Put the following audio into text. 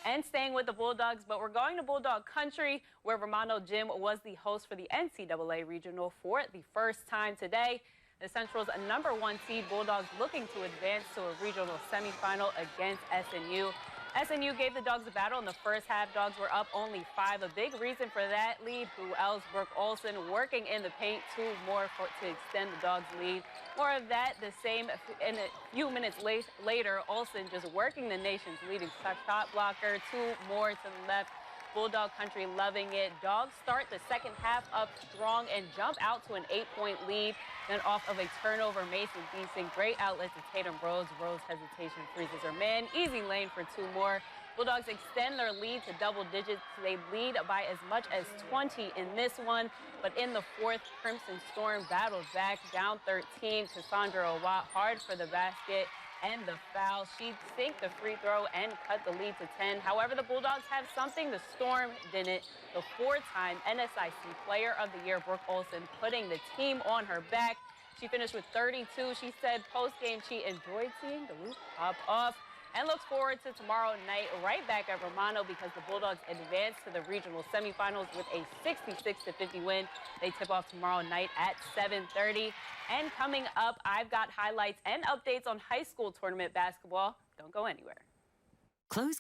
And staying with the Bulldogs, but we're going to Bulldog Country, where Romano Gym was the host for the NCAA Regional for the first time today. The Central's #1 seed Bulldogs looking to advance to a regional semifinal against SNU. SNU gave the Dogs a battle in the first half. Dogs were up only 5. A big reason for that lead, who else? Brooke Olsen working in the paint, 2 more to extend the Dogs' lead. More of that, the same in a few minutes later. Olsen just working the nation's leading shot blocker, 2 more to the left. Bulldog Country loving it. Dogs start the second half up strong and jump out to an 8-point lead. Then off of a turnover, Mason Beeson, great outlet to Tatum Rhodes. Rhodes' hesitation freezes her man. Easy lane for 2 more. Bulldogs extend their lead to double digits. They lead by as much as 20 in this one. But in the fourth, Crimson Storm battled back, down 13. Cassandra Watt hard for the basket and the foul. She sinked the free throw and cut the lead to 10. However, the Bulldogs have something the Storm didn't. The 4-time NSIC Player of the Year, Brooke Olsen, putting the team on her back. She finished with 32. She said post-game she enjoyed seeing the roof pop off and looks forward to tomorrow night right back at Romano, because the Bulldogs advance to the regional semifinals with a 66-50 win. They tip off tomorrow night at 7:30. And coming up, I've got highlights and updates on high school tournament basketball. Don't go anywhere. Close